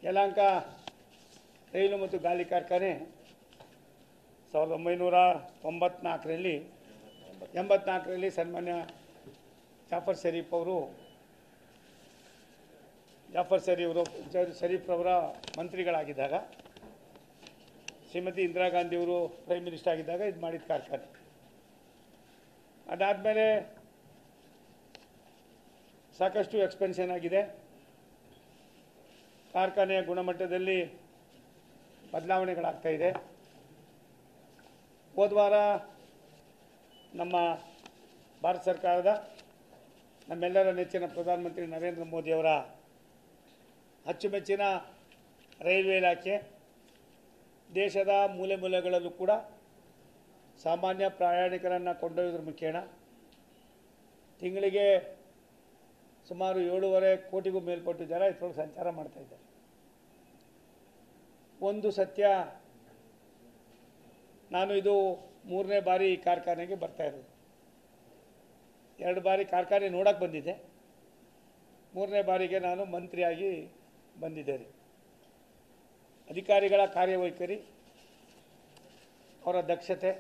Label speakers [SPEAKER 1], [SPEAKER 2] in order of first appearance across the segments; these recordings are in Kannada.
[SPEAKER 1] ಯಲಹಂಕ ರೈಲು ಮತ್ತು ಗಾಲಿ ಕಾರ್ಖಾನೆ 1994ರಲ್ಲಿ ಸನ್ಮಾನ್ಯ ಜಾಫರ್ ಶರೀಫ್ ಅವರ ಮಂತ್ರಿಗಳಾಗಿದ್ದಾಗ, ಶ್ರೀಮತಿ ಇಂದಿರಾ ಗಾಂಧಿಯವರು ಪ್ರೈಮ್ ಮಿನಿಸ್ಟರ್ ಆಗಿದ್ದಾಗ ಇದು ಮಾಡಿದ ಕಾರ್ಖಾನೆ. ಅದಾದಮೇಲೆ ಸಾಕಷ್ಟು ಎಕ್ಸ್ಪೆನ್ಷನ್ ಆಗಿದೆ. ಕಾರ್ಖಾನೆಯ ಗುಣಮಟ್ಟದಲ್ಲಿ ಬದಲಾವಣೆಗಳಾಗ್ತಾ ಇದೆ. ಹೋದ ವಾರ ನಮ್ಮ ಭಾರತ ಸರ್ಕಾರದ ನಮ್ಮೆಲ್ಲರ ನೆಚ್ಚಿನ ಪ್ರಧಾನಮಂತ್ರಿ ನರೇಂದ್ರ ಮೋದಿಯವರ ಅಚ್ಚುಮೆಚ್ಚಿನ ರೈಲ್ವೆ ಇಲಾಖೆ ದೇಶದ ಮೂಲೆ ಮೂಲೆಗಳಲ್ಲೂ ಕೂಡ ಸಾಮಾನ್ಯ ಪ್ರಯಾಣಿಕರನ್ನು ಕೊಂಡೊಯ್ಯೋದ್ರ ಮುಖೇನ ತಿಂಗಳಿಗೆ ಸುಮಾರು 7.5 ಕೋಟಿಗೂ ಮೇಲ್ಪಟ್ಟು ಜನ ಇದರೊಳಗೆ ಸಂಚಾರ ಮಾಡ್ತಾ ಇದ್ದಾರೆ. ಒಂದು ಸತ್ಯ, ನಾನು ಇದು 3ನೇ ಬಾರಿ ಈ ಕಾರ್ಖಾನೆಗೆ ಬರ್ತಾ ಇರೋದು. 2 ಬಾರಿ ಕಾರ್ಖಾನೆ ನೋಡಕ್ಕೆ ಬಂದಿದ್ದೆ, 3ನೇ ಬಾರಿಗೆ ನಾನು ಮಂತ್ರಿಯಾಗಿ ಬಂದಿದ್ದೇನೆ. ಅಧಿಕಾರಿಗಳ ಕಾರ್ಯವೈಖರಿ, ಅವರ ದಕ್ಷತೆ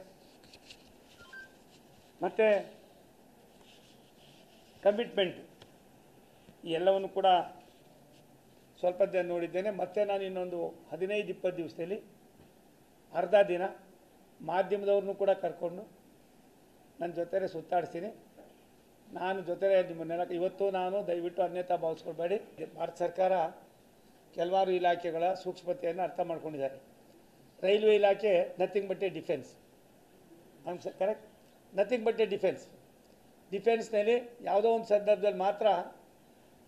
[SPEAKER 1] ಮತ್ತು ಕಮಿಟ್ಮೆಂಟ್ ಈ ಎಲ್ಲವನ್ನು ಕೂಡ ಸ್ವಲ್ಪ ದಿನ ನೋಡಿದ್ದೇನೆ. ಮತ್ತು ನಾನು ಇನ್ನೊಂದು 15-20 ದಿವಸದಲ್ಲಿ ಅರ್ಧ ದಿನ ಮಾಧ್ಯಮದವ್ರನ್ನೂ ಕೂಡ ಕರ್ಕೊಂಡು ನನ್ನ ಜೊತೆಲೇ ಸುತ್ತಾಡಿಸ್ತೀನಿ. ನಾನು ಜೊತೆಲೇ ನಿಮ್ಮನ್ನೆಲ್ಲ ಇವತ್ತು ನಾನು ದಯವಿಟ್ಟು ಅನ್ಯತಾ ಭಾವಿಸ್ಕೊಳ್ಬೇಡಿ. ಭಾರತ ಸರ್ಕಾರ ಕೆಲವಾರು ಇಲಾಖೆಗಳ ಸೂಕ್ಷ್ಮತೆಯನ್ನು ಅರ್ಥ ಮಾಡ್ಕೊಂಡಿದ್ದಾರೆ. ರೈಲ್ವೆ ಇಲಾಖೆ nothing but a defence. Correct, nothing but a defence. ಡಿಫೆನ್ಸ್ನಲ್ಲಿ ಯಾವುದೋ ಒಂದು ಸಂದರ್ಭದಲ್ಲಿ ಮಾತ್ರ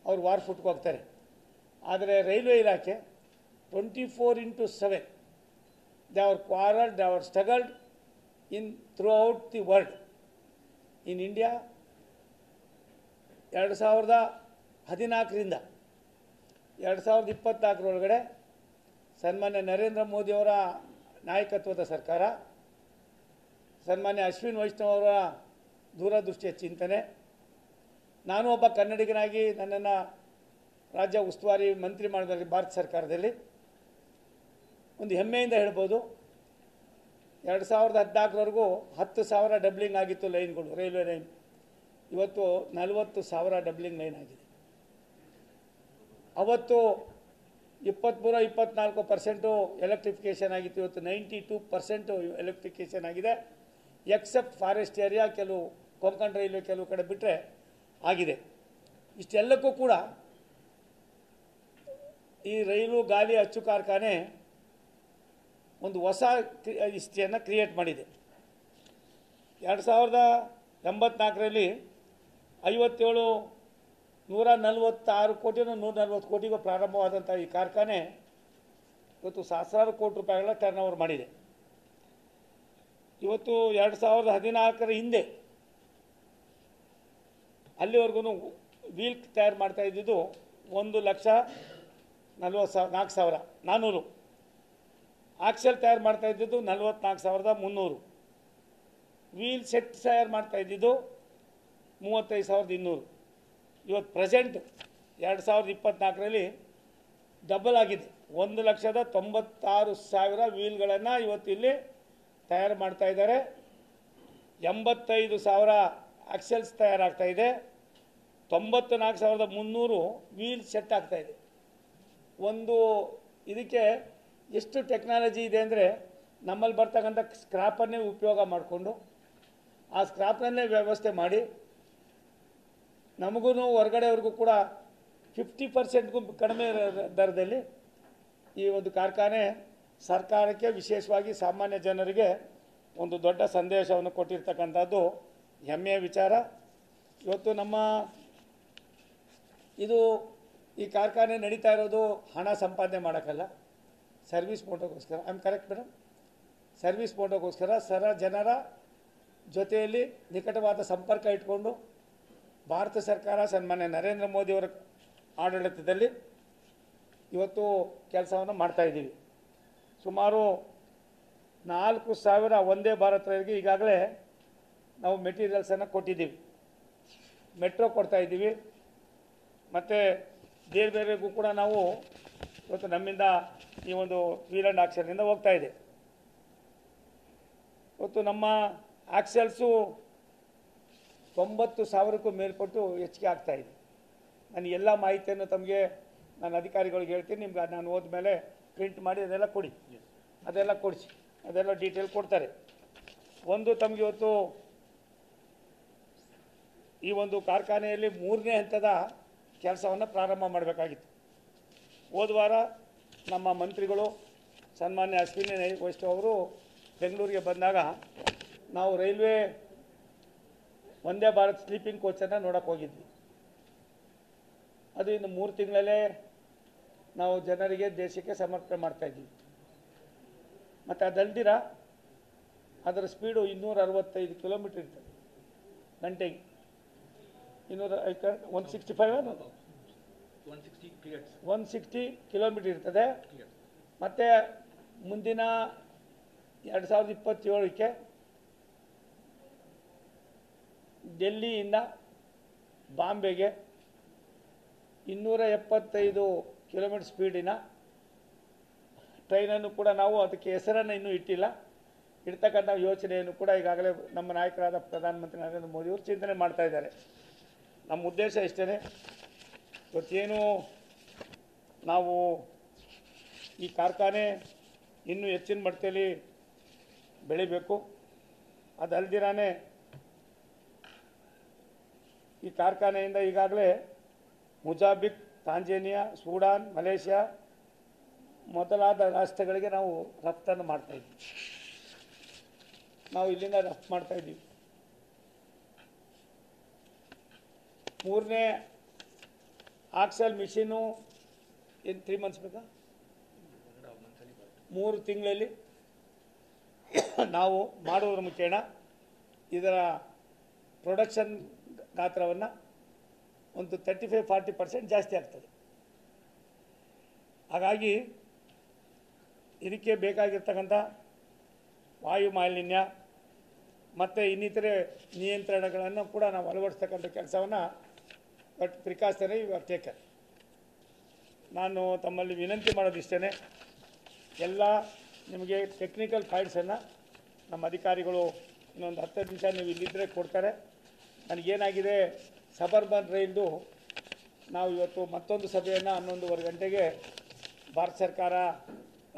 [SPEAKER 1] ಅವ್ರು ವಾರ್ ಫುಟ್ಗೆ ಹೋಗ್ತಾರೆ. ಆದರೆ ರೈಲ್ವೆ ಇಲಾಖೆ 24/7 they are quarrelled, they are struggled in throughout the world. In India 2014ರಿಂದ 2024 ಸನ್ಮಾನ್ಯ ನರೇಂದ್ರ ಮೋದಿಯವರ ನಾಯಕತ್ವದ ಸರ್ಕಾರ, ಸನ್ಮಾನ್ಯ ಅಶ್ವಿನ್ ವೈಷ್ಣವ್ ಅವರ ದೂರದೃಷ್ಟಿಯ ಚಿಂತನೆ, ನಾನು ಒಬ್ಬ ಕನ್ನಡಿಗನಾಗಿ ನನ್ನನ್ನು ರಾಜ್ಯ ಉಸ್ತುವಾರಿ ಮಂತ್ರಿ ಮಾಡಿದ ಭಾರತ ಸರ್ಕಾರದಲ್ಲಿ ಒಂದು ಹೆಮ್ಮೆಯಿಂದ ಹೇಳ್ಬೋದು, 2014ವರೆಗೂ 10,000 ಡಬ್ಲಿಂಗ್ ಆಗಿತ್ತು ಲೈನ್ಗಳು, ರೈಲ್ವೆ ಲೈನ್. ಇವತ್ತು 40,000 ಡಬ್ಲಿಂಗ್ ಲೈನ್ ಆಗಿದೆ. ಅವತ್ತು 23-24% ಎಲೆಕ್ಟ್ರಿಫಿಕೇಷನ್ ಆಗಿತ್ತು. ಇವತ್ತು 92% ಎಲೆಕ್ಟ್ರಿಫಿಕೇಷನ್ ಆಗಿದೆ. ಎಕ್ಸೆಪ್ಟ್ ಫಾರೆಸ್ಟ್ ಏರಿಯಾ, ಕೆಲವು ಕೊಂಕಣ ರೈಲ್ವೆ ಕೆಲವು ಕಡೆ ಬಿಟ್ಟರೆ ಆಗಿದೆ. ಇಷ್ಟೆಲ್ಲಕ್ಕೂ ಕೂಡ ಈ ರೈಲು ಗಾಲಿ ಅಚ್ಚು ಕಾರ್ಖಾನೆ ಒಂದು ಹೊಸ ಹಿಸ್ಟ್ರಿಯನ್ನು ಕ್ರಿಯೇಟ್ ಮಾಡಿದೆ. 2084ರಲ್ಲಿ 146 ಕೋಟಿನೋ 140 ಕೋಟಿಗೂ ಪ್ರಾರಂಭವಾದಂಥ ಈ ಕಾರ್ಖಾನೆ ಇವತ್ತು ಸಹಸ್ರಾರು ಕೋಟಿ ರೂಪಾಯಿಗಳ ಟರ್ನ್ ಓವರ್ ಮಾಡಿದೆ. ಇವತ್ತು 2014 ಹಿಂದೆ ಅಲ್ಲಿವರೆಗೂ ವೀಲ್ ತಯಾರು ಮಾಡ್ತಾ ಇದ್ದಿದ್ದು 1,44,400. ಆಕ್ಸೆಲ್ ತಯಾರು ಮಾಡ್ತಾ ಇದ್ದಿದ್ದು 44,300. ವೀಲ್ ಸೆಟ್ ತಯಾರು ಮಾಡ್ತಾ ಇದ್ದಿದ್ದು 35,200. ಇವತ್ತು ಪ್ರೆಸೆಂಟ್ 2024ರಲ್ಲಿ ಡಬಲ್ ಆಗಿದೆ. 1,96,000 ವೀಲ್ಗಳನ್ನು ಇವತ್ತು ಇಲ್ಲಿ ತಯಾರು ಮಾಡ್ತಾ ಇದ್ದಾರೆ. 85,000 ಆಕ್ಸೆಲ್ಸ್ ತಯಾರಾಗ್ತಾ ಇದೆ. 94,300 ವೀಲ್ ಸೆಟ್ ಆಗ್ತಾ ಇದೆ. ಒಂದು ಇದಕ್ಕೆ ಎಷ್ಟು ಟೆಕ್ನಾಲಜಿ ಇದೆ ಅಂದರೆ, ನಮ್ಮಲ್ಲಿ ಬರ್ತಕ್ಕಂಥ ಸ್ಕ್ರಾಪನ್ನೇ ಉಪಯೋಗ ಮಾಡಿಕೊಂಡು ಆ ಸ್ಕ್ರಾಪ್ನನ್ನೇ ವ್ಯವಸ್ಥೆ ಮಾಡಿ ನಮಗೂ ಹೊರಗಡೆವರೆಗೂ ಕೂಡ 50%ಗೂ ಕಡಿಮೆ ದರದಲ್ಲಿ ಈ ಒಂದು ಕಾರ್ಖಾನೆ ಸರ್ಕಾರಕ್ಕೆ, ವಿಶೇಷವಾಗಿ ಸಾಮಾನ್ಯ ಜನರಿಗೆ ಒಂದು ದೊಡ್ಡ ಸಂದೇಶವನ್ನು ಕೊಟ್ಟಿರ್ತಕ್ಕಂಥದ್ದು ಹೆಮ್ಮೆಯ ವಿಚಾರ. ಇವತ್ತು ಈ ಕಾರ್ಖಾನೆ ನಡೀತಾ ಇರೋದು ಹಣ ಸಂಪಾದನೆ ಮಾಡೋಕ್ಕಲ್ಲ, ಸರ್ವಿಸ್ ಮೋಟೋಗೋಸ್ಕರ. I am correct madam? Service ಮೋಟೋಗೋಸ್ಕರ ಜನರ ಜೊತೆಯಲ್ಲಿ ನಿಕಟವಾದ ಸಂಪರ್ಕ ಇಟ್ಕೊಂಡು ಭಾರತ ಸರ್ಕಾರ ಸನ್ಮಾನ್ಯ ನರೇಂದ್ರ ಮೋದಿಯವರ ಆಡಳಿತದಲ್ಲಿ ಇವತ್ತು ಕೆಲಸವನ್ನು ಮಾಡ್ತಾಯಿದ್ದೀವಿ. ಸುಮಾರು 4,000 ವಂದೇ ಭಾರತ್ ರೈಲಿಗೆ ಈಗಾಗಲೇ ನಾವು ಮೆಟೀರಿಯಲ್ಸನ್ನು ಕೊಟ್ಟಿದ್ದೀವಿ. ಮೆಟ್ರೋ ಕೊಡ್ತಾ ಇದ್ದೀವಿ. ಮತ್ತು ಬೇರೆ ಬೇರೆಗೂ ಕೂಡ ನಾವು ಇವತ್ತು ನಮ್ಮಿಂದ ಈ ಒಂದು ವೀಲ್ ಆ್ಯಂಡ್ ಆಕ್ಸೆಲ್ನಿಂದ ಹೋಗ್ತಾ ಇದೆ. ಇವತ್ತು ನಮ್ಮ ಆಕ್ಸೆಲ್ಸು 90,000ಕ್ಕೂ ಮೇಲ್ಪಟ್ಟು ಹೆಚ್ಚಿಗೆ ಆಗ್ತಾಯಿದೆ. ನಾನು ಎಲ್ಲ ಮಾಹಿತಿಯನ್ನು ತಮಗೆ ನಾನು ಅಧಿಕಾರಿಗಳಿಗೆ ಹೇಳ್ತೀನಿ. ನಿಮ್ಗೆ ನಾನು ಹೋದ್ಮೇಲೆ ಪ್ರಿಂಟ್ ಮಾಡಿ ಅದೆಲ್ಲ ಕೊಡಿ, ಅದೆಲ್ಲ ಕೊಡಿಸಿ, ಅದೆಲ್ಲ ಡೀಟೇಲ್ ಕೊಡ್ತಾರೆ. ಒಂದು ತಮಗೆ ಇವತ್ತು ಈ ಒಂದು ಕಾರ್ಖಾನೆಯಲ್ಲಿ 3ನೇ ಹಂತದ ಕೆಲಸವನ್ನು ಪ್ರಾರಂಭ ಮಾಡಬೇಕಾಗಿತ್ತು. ಹೋದ ವಾರ ನಮ್ಮ ಮಂತ್ರಿಗಳು ಸನ್ಮಾನ್ಯ ಅಶ್ವಿನಿ ವೈಷ್ಣವ್ ಅವರು ಬೆಂಗಳೂರಿಗೆ ಬಂದಾಗ ನಾವು ರೈಲ್ವೆ ವಂದೇ ಭಾರತ್ ಸ್ಲೀಪಿಂಗ್ ಕೋಚನ್ನು ನೋಡೋಕ್ಕೆ ಹೋಗಿದ್ವಿ. ಅದು ಇನ್ನು 3 ತಿಂಗಳಲ್ಲೇ ನಾವು ಜನರಿಗೆ ದೇಶಕ್ಕೆ ಸಮರ್ಪಣೆ ಮಾಡ್ತಾಯಿದ್ದೀವಿ. ಮತ್ತು ಅದಲ್ದಿರ ಅದರ ಸ್ಪೀಡು 265 ಕಿಲೋಮೀಟ್ರ್ ಇರ್ತದೆ ಗಂಟೆಗೆ. 160 ಕಿಲೋಮೀಟ್ರ್ ಇರ್ತದೆ. ಮತ್ತು ಮುಂದಿನ 2027ಕ್ಕೆ ಡೆಲ್ಲಿಯಿಂದ ಬಾಂಬೆಗೆ 275 ಕಿಲೋಮೀಟ್ರ್ ಸ್ಪೀಡಿನ ಟ್ರೈನನ್ನು ಕೂಡ ನಾವು ಅದಕ್ಕೆ ಹೆಸರನ್ನು ಇನ್ನೂ ಇಟ್ಟಿಲ್ಲ. ಇಡ್ತಕ್ಕಂಥ ಯೋಚನೆಯನ್ನು ಕೂಡ ಈಗಾಗಲೇ ನಮ್ಮ ನಾಯಕರಾದ ಪ್ರಧಾನಮಂತ್ರಿ ನರೇಂದ್ರ ಮೋದಿಯವರು ಚಿಂತನೆ ಮಾಡ್ತಾ ಇದ್ದಾರೆ. ನಮ್ಮ ಉದ್ದೇಶ ಇಷ್ಟೇ, ಇವತ್ತೇನು ನಾವು ಈ ಕಾರ್ಖಾನೆ ಇನ್ನೂ ಹೆಚ್ಚಿನ ಮಟ್ಟದಲ್ಲಿ ಬೆಳಿಬೇಕು. ಅದಲ್ದಿರಾನೇ ಈ ಕಾರ್ಖಾನೆಯಿಂದ ಈಗಾಗಲೇ ಮೊಜಾಂಬಿಕ್, ತಾಂಜೇನಿಯಾ, ಸೂಡಾನ್, ಮಲೇಷ್ಯಾ ಮೊದಲಾದ ರಾಷ್ಟ್ರಗಳಿಗೆ ನಾವು ರಫ್ತನ್ನು ಮಾಡ್ತಾಯಿದ್ವಿ. ನಾವು ಇಲ್ಲಿಂದ ರಫ್ತು ಮಾಡ್ತಾಯಿದ್ದೀವಿ. 3ನೇ ಆಕ್ಸೆಲ್ ಮಿಷಿನು ಏನು 3 ಮಂತ್ಸ್ ಬೇಕಾ? 3 ತಿಂಗಳಲ್ಲಿ ನಾವು ಮಾಡೋದ್ರ ಮುಖೇನ ಇದರ ಪ್ರೊಡಕ್ಷನ್ ಗಾತ್ರವನ್ನು ಒಂದು 35-40% ಜಾಸ್ತಿ ಆಗ್ತದೆ. ಹಾಗಾಗಿ ಇದಕ್ಕೆ ಬೇಕಾಗಿರ್ತಕ್ಕಂಥ ವಾಯು ಮಾಲಿನ್ಯ ಮತ್ತು ಇನ್ನಿತರೆ ನಿಯಂತ್ರಣಗಳನ್ನು ಕೂಡ ನಾವು ಅಳವಡಿಸ್ತಕ್ಕಂಥ ಕೆಲಸವನ್ನು ಪ್ರಿಕಾಷನರಿ ಟೇಕನ್. ನಾನು ತಮ್ಮಲ್ಲಿ ವಿನಂತಿ ಮಾಡೋದಿಷ್ಟೇ, ಎಲ್ಲ ನಿಮಗೆ ಟೆಕ್ನಿಕಲ್ ಫೈಲ್ಸನ್ನು ನಮ್ಮ ಅಧಿಕಾರಿಗಳು ಇನ್ನೊಂದು 10 ನಿಮಿಷ ನೀವು ಇಲ್ಲಿದ್ದರೆ ಕೊಡ್ತಾರೆ. ನನಗೇನಾಗಿದೆ, ಸಬರ್ಬನ್ ರೈಲ್ದು ನಾವು ಇವತ್ತು ಮತ್ತೊಂದು ಸಭೆಯನ್ನು 11:30 ಗಂಟೆಗೆ ಭಾರತ ಸರ್ಕಾರ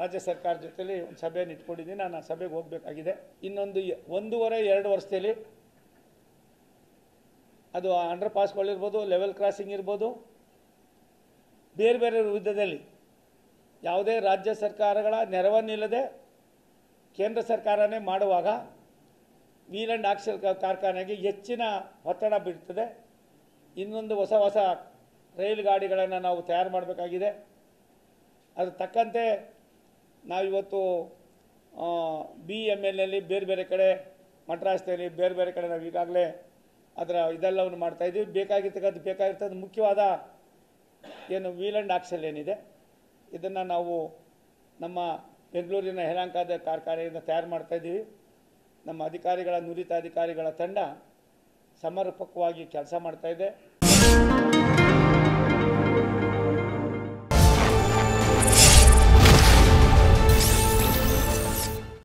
[SPEAKER 1] ರಾಜ್ಯ ಸರ್ಕಾರ ಜೊತೆಲಿ ಒಂದು ಸಭೆಯನ್ನು ಇಟ್ಕೊಂಡಿದ್ದೀನಿ. ನಾನು ಆ ಸಭೆಗೆ ಹೋಗಬೇಕಾಗಿದೆ. ಇನ್ನೊಂದು 1.5-2 ವರ್ಷದಲ್ಲಿ ಅದು ಅಂಡರ್ ಪಾಸ್ಗಳಿರ್ಬೋದು, ಲೆವೆಲ್ ಕ್ರಾಸಿಂಗ್ ಇರ್ಬೋದು, ಬೇರೆ ಬೇರೆ ವಿಧದಲ್ಲಿ ಯಾವುದೇ ರಾಜ್ಯ ಸರ್ಕಾರಗಳ ನೆರವನ್ನಿಲ್ಲದೆ ಕೇಂದ್ರ ಸರ್ಕಾರನೇ ಮಾಡುವಾಗ ವೀಲ್ ಆ್ಯಂಡ್ ಆಕ್ಸೆಲ್ ಕಾರ್ಖಾನೆಗೆ ಹೆಚ್ಚಿನ ಒತ್ತಡ ಬೀಳ್ತದೆ. ಇನ್ನೊಂದು ಹೊಸ ರೈಲು ಗಾಡಿಗಳನ್ನು ನಾವು ತಯಾರು ಮಾಡಬೇಕಾಗಿದೆ. ಅದ್ರ ತಕ್ಕಂತೆ ನಾವಿವತ್ತು BMLನಲ್ಲಿ ಬೇರೆ ಬೇರೆ ಕಡೆ, ಮಡ್ರಾಸ್ನಲ್ಲಿ ಬೇರೆ ಬೇರೆ ಕಡೆ ನಾವು ಈಗಾಗಲೇ ಅದರ ಇದೆಲ್ಲವನ್ನು ಮಾಡ್ತಾಯಿದ್ದೀವಿ. ಬೇಕಾಗಿರ್ತಕ್ಕಂಥ ಮುಖ್ಯವಾದ ಏನು ವೀಲ್ ಆ್ಯಂಡ್ ಆಕ್ಸೆಲ್ ಏನಿದೆ, ಇದನ್ನು ನಾವು ನಮ್ಮ ಬೆಂಗಳೂರಿನ ಯಲಹಂಕದ ಕಾರ್ಖಾನೆಯಿಂದ ತಯಾರು ಮಾಡ್ತಾಯಿದ್ದೀವಿ. ನಮ್ಮ ಅಧಿಕಾರಿಗಳ ನುರಿತ ಅಧಿಕಾರಿಗಳ ತಂಡ ಸಮರ್ಪಕವಾಗಿ ಕೆಲಸ ಮಾಡ್ತಾಯಿದೆ.